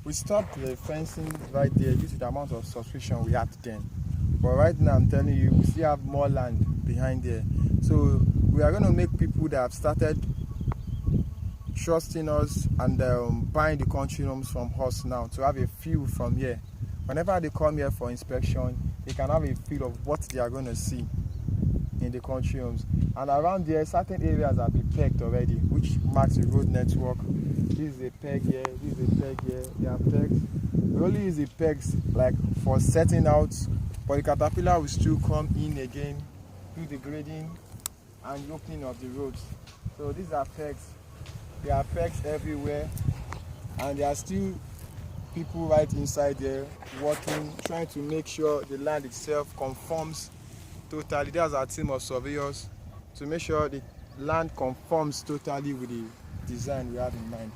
we stopped the fencing right there due to the amount of subscription we had then. But right now, I'm telling you, we still have more land behind there. So we are going to make people that have started trusting us and buying the country homes from us now to have a feel from here. Whenever they come here for inspection, they can have a feel of what they are going to see in the country homes. And around there, certain areas have been pegged already, which marks the road network. This is a peg here, this is a peg here, they are pegs. We only use the pegs like for setting out, but the caterpillar will still come in again, do the grading and the opening of the roads. So these are pegs. There are pegs everywhere, and there are still people right inside there working, trying to make sure the land itself conforms totally. There's our team of surveyors to make sure the land conforms totally with the design we have in mind.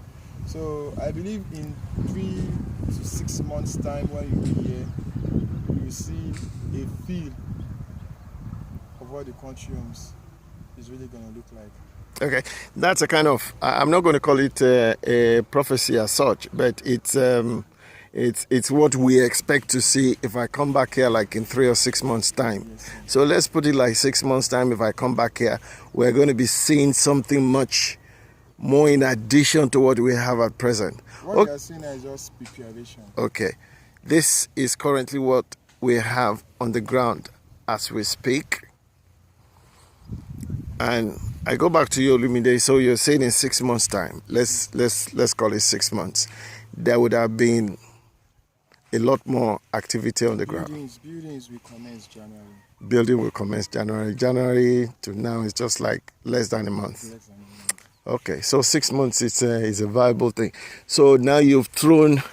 So I believe in 3 to 6 months time when you be here, you will see a feel of what the country homes is really going to look like. Okay, that's a kind of, I'm not going to call it a prophecy as such, but it's what we expect to see if I come back here like in 3 or 6 months time. Yes, so let's put it like 6 months time. If I come back here, we're going to be seeing something much more in addition to what we have at present. What you are seeing is just preparation. Okay, this is currently what we have on the ground as we speak. And I go back to you, Olumide. So you're saying in 6 months' time, let's call it 6 months, there would have been a lot more activity on the ground. Buildings will commence January. Building will commence January. January to now is just like less than a month. Okay, so 6 months is a viable thing. So now you've thrown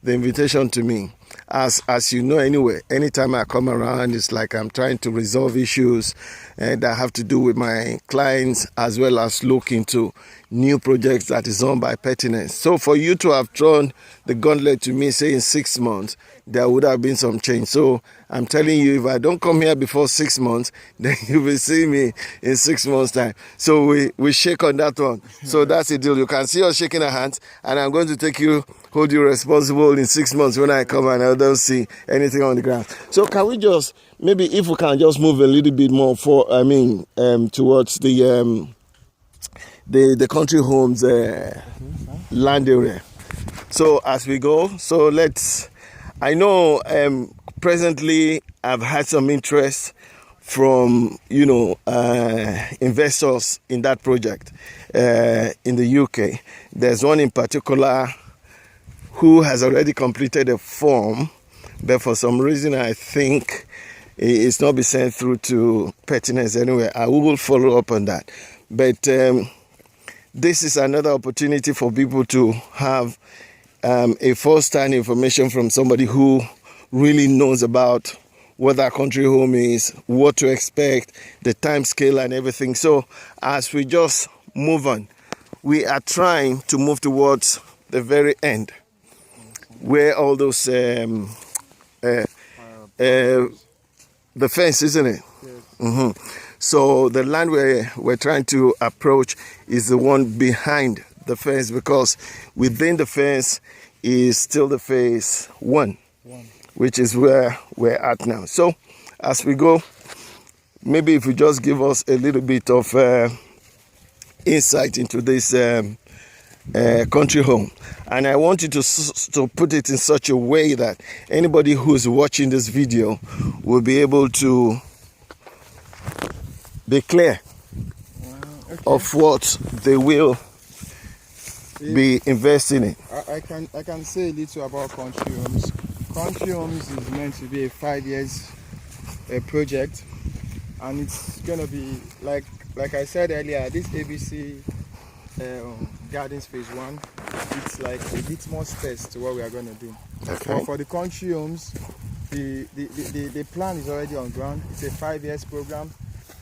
the invitation to me. As you know anyway, anytime I come around, it's like I'm trying to resolve issues that have to do with my clients, as well as look into new projects that is owned by pertinence. So for you to have thrown the gauntlet to me, say in 6 months, there would have been some change. So I'm telling you, if I don't come here before 6 months, then you will see me in 6 months' time. So we shake on that one. So that's the deal. You can see us shaking our hands, and I'm going to hold you responsible in 6 months when I come and I don't see anything on the ground. So can we just, maybe if we can just move a little bit more towards the country homes land area. So as we go, so I know presently I've had some interest from investors in that project in the UK. There's one in particular who has already completed a form, but for some reason I think it's not been sent through to pertinence anyway. I will follow up on that. But this is another opportunity for people to have a first-hand information from somebody who really knows about what that country home is, what to expect, the time scale and everything. So as we just move on, we are trying to move towards the very end, where all those the fence, isn't it? Yes. Mm-hmm. So the land we're trying to approach is the one behind the fence, because within the fence is still the phase one, which is where we're at now. So as we go, maybe if you just give us a little bit of insight into this country home. And I want you to put it in such a way that anybody who's watching this video will be able to be clear of what they will be investing in. I can say a little about country homes. Country homes is meant to be a 5 years project, and it's gonna be like I said earlier, this ABC Gardens phase 1, it's like a bit more space to what we are going to do. Okay. But for the country homes, the plan is already on ground. It's a 5 years program,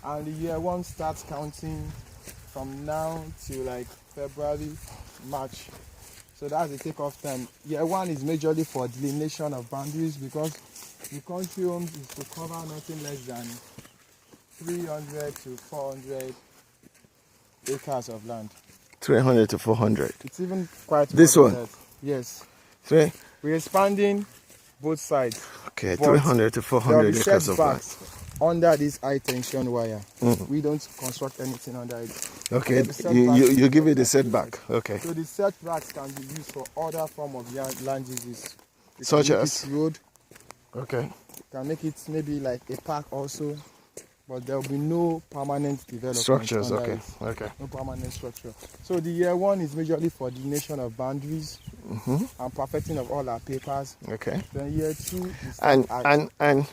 and the year 1 starts counting from now to like February, March. So that's the takeoff time. Year 1 is majorly for delineation of boundaries, because the country homes is to cover nothing less than 300 to 400 acres of land. 300 to 400. It's even quite this more one than that. Yes. 3. We're expanding both sides. Okay, But 300 to there will 400 be acres of land. setbacks under this high tension wire. We don't construct anything under it. Okay, There will be you setbacks give it a on setback. Okay. So the setbacks can be used for other form of land uses. You Such can make as? it road. Okay. You can make it maybe like a park also. But there will be no permanent development. Structures, under okay. it. Okay. No permanent structure. So the year 1 is majorly for delineation of boundaries and perfecting of all our papers. Okay. Then year 2 is And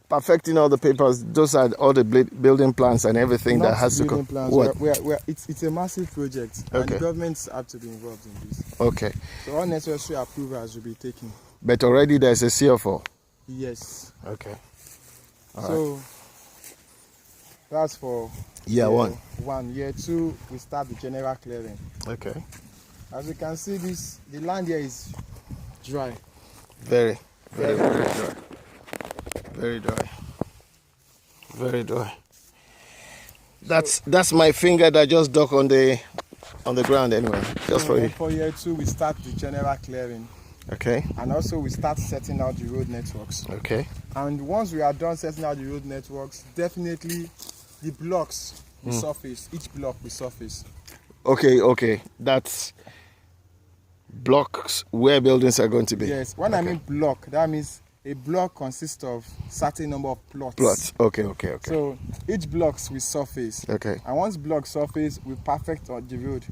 perfecting all the papers, those are all the building plans and everything that has to go. Plans. What? It's a massive project, and Okay. the governments have to be involved in this. Okay. So all necessary approvals will be taken. But already there's a CFO. Yes. Okay. So that's for Year 1. 1. Year 2, we start the general clearing. Okay. As you can see, the land here is dry. Very dry. Very dry. Very dry. That's my finger that just dug on the ground anyway. Just for you. For year 2, we start the general clearing. Okay. And also we start setting out the road networks. Okay. And once we are done setting out the road networks, definitely the blocks will surface. Each block will surface. Okay. That's blocks where buildings are going to be. Yes. When I mean block, that means a block consists of certain number of plots. Plots. Okay. So each blocks will surface. Okay. And once blocks surface, we perfect on the road.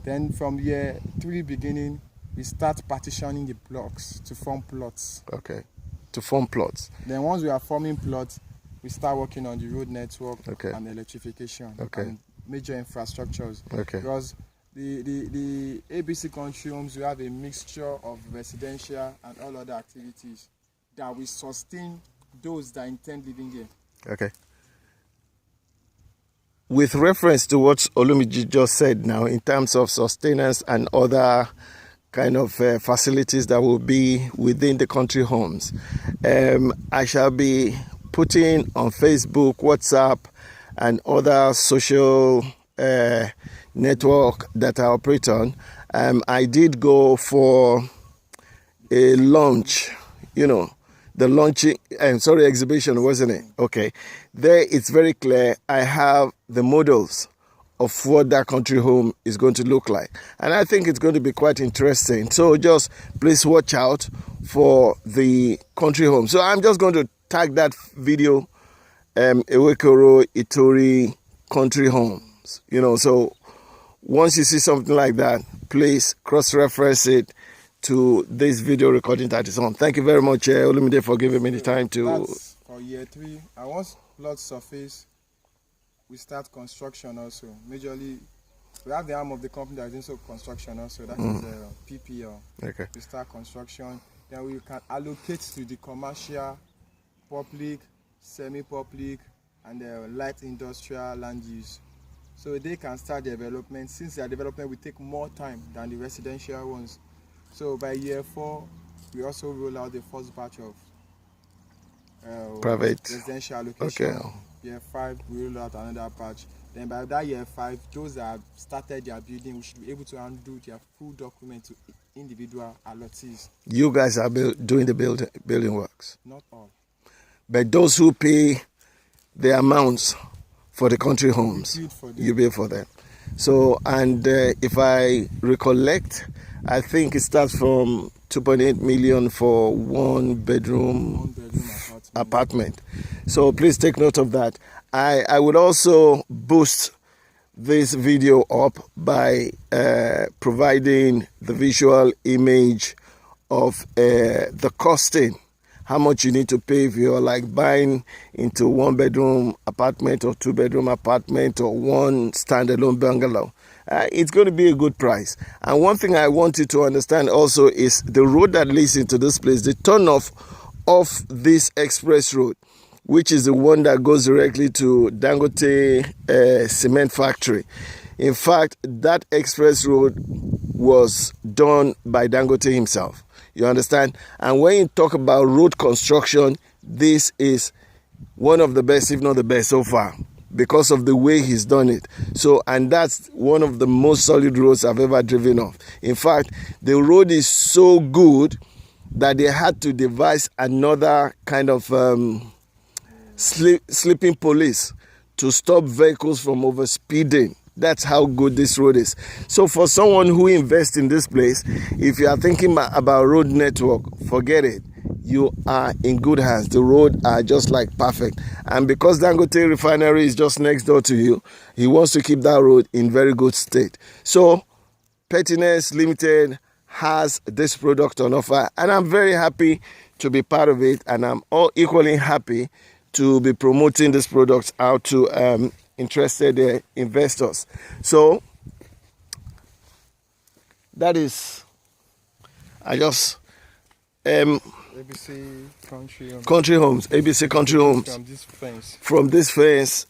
Then from year 3 beginning, we start partitioning the blocks to form plots. Okay. To form plots. Then once we are forming plots, we start working on the road network Okay. and electrification Okay. and major infrastructures. Okay. Because the ABC country homes, we have a mixture of residential and all other activities that will sustain those that intend living here. Okay. With reference to what Olumiji just said now, in terms of sustenance and other kind of facilities that will be within the country homes, I shall be putting on Facebook, WhatsApp, and other social network that I operate on. I did go for a launch, the launching, exhibition, wasn't it? Okay. There it's very clear. I have the models of what that country home is going to look like. And I think it's going to be quite interesting. So just please watch out for the country home. So I'm just going to tag that video, Ewekoro Itori country homes. So once you see something like that, please cross-reference it to this video recording that is on. Thank you very much, Olumide, for giving me the time to... That's for year 3. And once plot surface, we start construction also. Majorly, we have the arm of the company that is also construction also. That is PPL. Okay. We start construction. Then we can allocate to the commercial, public, semi-public, and light industrial land use. So they can start development. Since their development will take more time than the residential ones. So by year 4, we also roll out the first batch of private residential allocation. Okay. Year 5, we roll out another batch. Then by that year 5, those that have started their building, we should be able to undo their full document to individual allottees. You guys are doing the building works? Not all. But those who pay the amounts for the country homes, you build for them. So, and if I recollect, I think it starts from 2.8 million for one bedroom apartment. So please take note of that. I would also boost this video up by providing the visual image of the costing, how much you need to pay if you're like buying into one bedroom apartment or 2-bedroom apartment or one standalone bungalow. It's going to be a good price. And one thing I want you to understand also is the road that leads into this place, the turnoff of this express road, which is the one that goes directly to Dangote cement factory. In fact, that express road was done by Dangote himself. You understand? And when you talk about road construction, this is one of the best, if not the best so far. because of the way he's done it. So, and that's one of the most solid roads I've ever driven off. In fact, the road is so good that they had to devise another kind of sleeping police to stop vehicles from overspeeding. That's how good this road is. So for someone who invests in this place, if you are thinking about road network, forget it. You are in good hands. The road are just like perfect. And because Dangote refinery is just next door to you, he wants to keep that road in very good state. So Pettiness Limited has this product on offer, and I'm very happy to be part of it, and I'm all equally happy to be promoting this product out to interested investors. So that is, I just ABC Country Homes, ABC Country Homes, from this fence,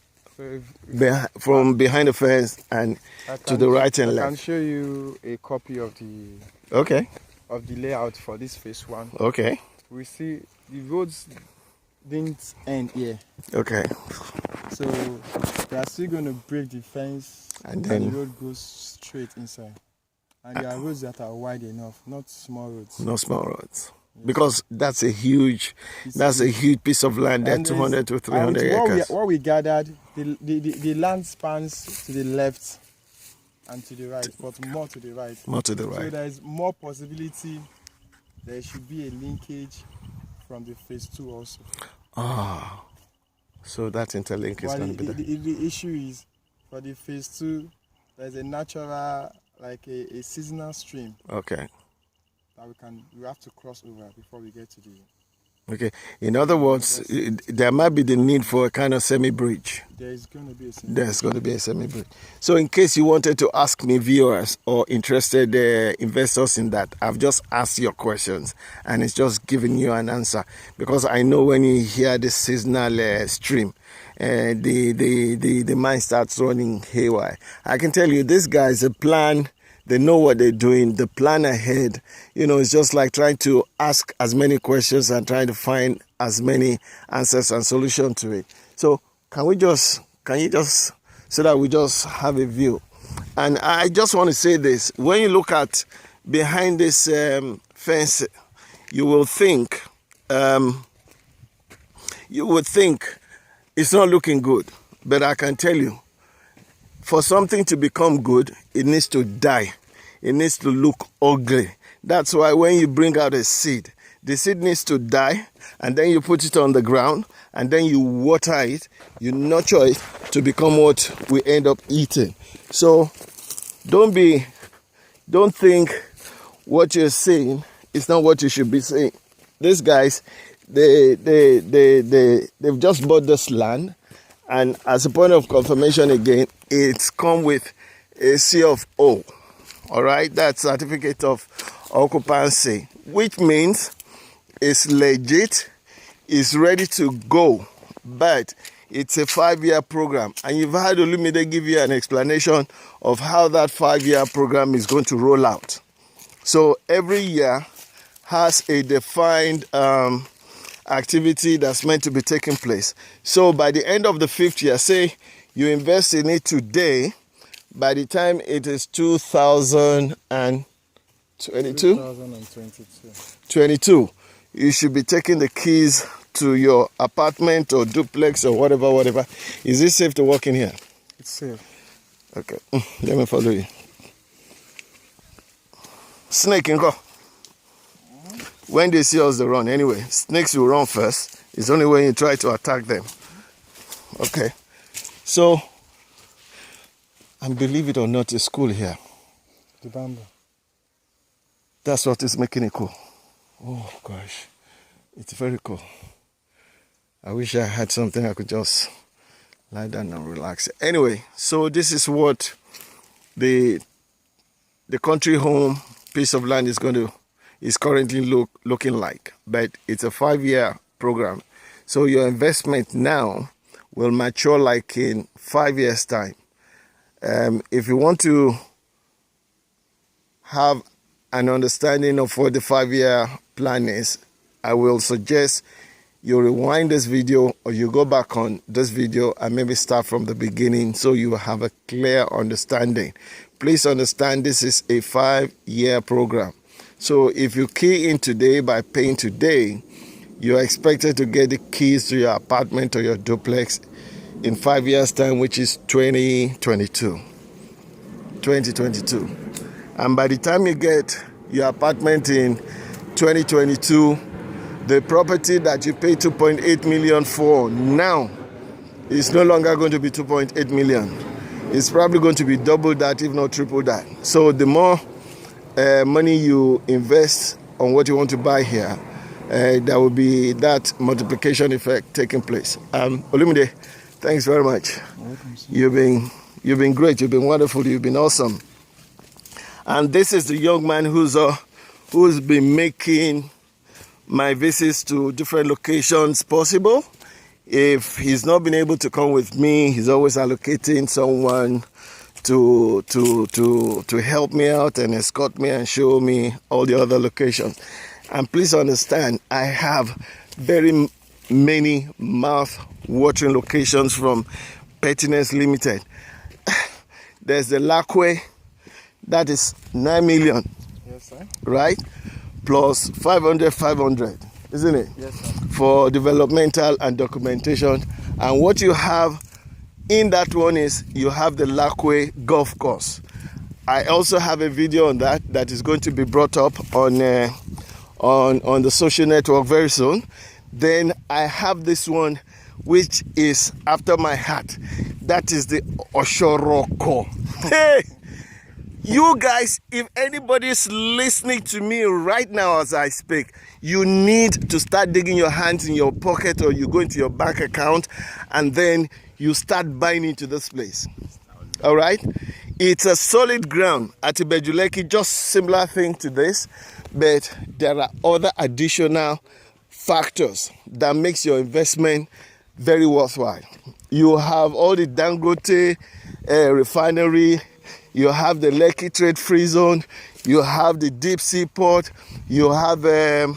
from behind the fence, and to the right and left. I can show you a copy of the layout for this phase 1. Okay. We see the roads didn't end here. Okay. So they are still going to break the fence, and then the road goes straight inside. And there are roads that are wide enough, not small roads. Not small roads. Because that's a huge piece of land there, 200 to 300 acres. What we gathered, the land spans to the left and to the right, but more to the right. More to the right. So there is more possibility there should be a linkage from the phase 2 also. Ah, so that interlink is going to be there. The issue is, for the phase 2, there's a natural, like a seasonal stream. Okay. That we have to cross over before we get to the... Okay. In other words, there might be the need for a kind of semi-bridge. There's going to be a semi-bridge. There's going to be a semi-bridge. So in case you wanted to ask me, viewers or interested investors in that, I've just asked your questions and it's just giving you an answer. Because I know when you hear this seasonal stream, the mind starts running haywire. I can tell you, this guy's a plan. They know what they're doing. The plan ahead, it's just like trying to ask as many questions and trying to find as many answers and solutions to it. So can you just, so that we just have a view. And I just want to say this. When you look at behind this fence, you will think it's not looking good. But I can tell you, for something to become good, it needs to die. It needs to look ugly. That's why when you bring out a seed, the seed needs to die, and then you put it on the ground, and then you water it, you nurture it to become what we end up eating. So don't think what you're saying is not what you should be saying. These guys, they've just bought this land, and as a point of confirmation again, it's come with a C of O. All right, that's certificate of occupancy, which means it's legit, it's ready to go, but it's a 5-year program. And you've had Olumide give you an explanation of how that 5-year program is going to roll out. So every year has a defined activity that's meant to be taking place. So by the end of the 5th year, say you invest in it today, by the time it is 2022, you should be taking the keys to your apartment or duplex or whatever. Is it safe to walk in here? It's safe. Okay, let me follow you. Snake, go. When they see us, they run. Anyway, snakes will run first. It's only when you try to attack them. Okay, so, and believe it or not, it's cool here. The bamboo. That's what is making it cool. Oh gosh, it's very cool. I wish I had something I could just lie down and relax. Anyway, so this is what the country home piece of land is currently looking like. But it's a 5-year program. So your investment now will mature like in 5 years' time. If you want to have an understanding of what the 5-year plan is, I will suggest you rewind this video or you go back on this video and maybe start from the beginning so you have a clear understanding. Please understand this is a 5-year program. So if you key in today by paying today, you're expected to get the keys to your apartment or your duplex in 5 years' time, which is 2022. And by the time you get your apartment in 2022, the property that you pay 2.8 million for now is no longer going to be 2.8 million. It's probably going to be double that, if not triple that. So the more money you invest on what you want to buy here, there will be that multiplication effect taking place. Olumide, thanks very much. You've been great. You've been wonderful. You've been awesome. And this is the young man who's been making my visits to different locations possible. If he's not been able to come with me, he's always allocating someone to help me out and escort me and show me all the other locations. And please understand, I have very many mouth-watering locations from Pertinence Limited. There's the Lakwe, that is 9 million. Yes, sir. Right? Plus 500, isn't it? Yes, sir. For developmental and documentation. And what you have in that one is you have the Lakwe golf course. I also have a video on that is going to be brought up on the social network very soon. Then I have this one which is after my heart. That is the Oshoroko. Hey! You guys, if anybody's listening to me right now as I speak, you need to start digging your hands in your pocket or you go into your bank account and then you start buying into this place. All right? It's a solid ground at Ibejuleki, just similar thing to this, but there are other additional factors that makes your investment very worthwhile. You have all the Dangote refinery, you have the Lekki Trade Free Zone, you have the deep sea port, you have the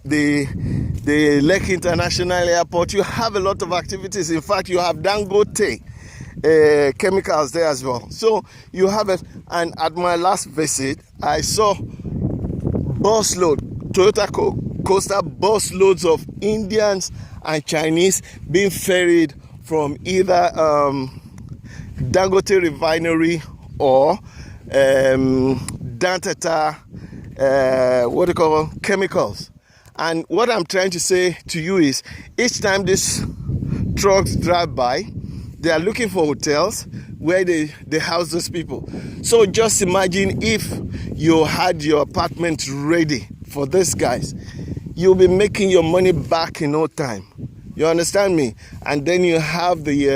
Lekki International Airport. You have a lot of activities. In fact, you have Dangote chemicals there as well. So you have it. And at my last visit, I saw Toyota Coaster bus loads of Indians and Chinese being ferried from either Dangote refinery or Dantata chemicals. And what I'm trying to say to you is, each time these trucks drive by, they are looking for hotels where they house those people. So just imagine if you had your apartment ready for these guys, you'll be making your money back in no time. You understand me? And then you have the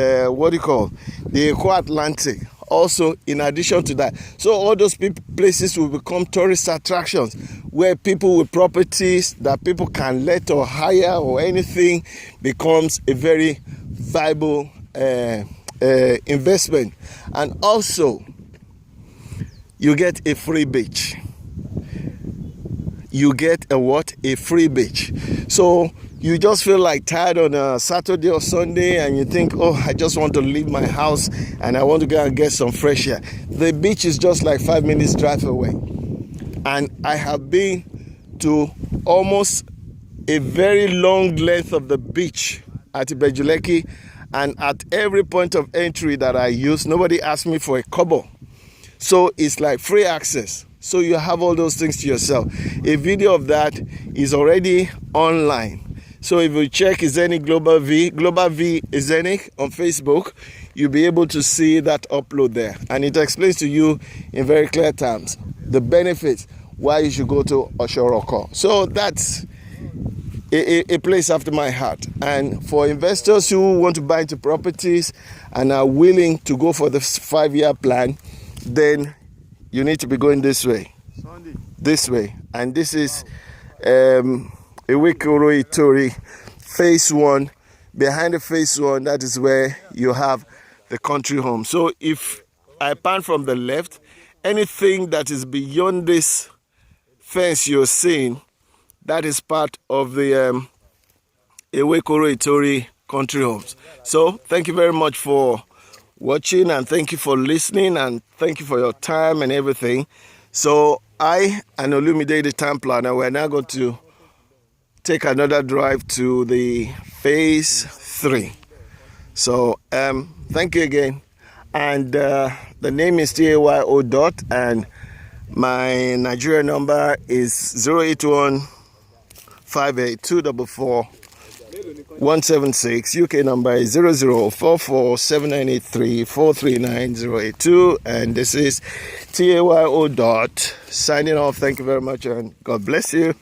the Eco Atlantic also in addition to that. So all those places will become tourist attractions where people with properties that people can let or hire or anything becomes a very viable investment. And also you get a free beach. You get a free beach. So you just feel like tired on a Saturday or Sunday and you think, oh, I just want to leave my house and I want to go and get some fresh air. The beach is just like 5 minutes drive away. And I have been to almost a very long length of the beach at Ibejuleki, and at every point of entry that I use, nobody asked me for a kobo. So it's like free access. So you have all those things to yourself. A video of that is already online. So if you check Izenic Global V Izenic on Facebook, you'll be able to see that upload there. And it explains to you in very clear terms the benefits why you should go to Oshoroko. So that's a place after my heart. And for investors who want to buy into properties and are willing to go for the 5-year plan, then you need to be going this way. This way. And this is Iwikoro Itori, phase 1. Behind the phase 1, that is where you have the country home. So if I pan from the left, anything that is beyond this fence you're seeing that is part of the Ewekoro Itori country homes. So thank you very much for watching, and thank you for listening, and thank you for your time and everything. So I and Olumide, the town planner, we're now going to take another drive to the phase 3. So thank you again. And the name is TAYO dot, and my Nigeria number is 081 58 176. UK number is 00447983439082. And this is TAYO dot signing off. Thank you very much, and God bless you.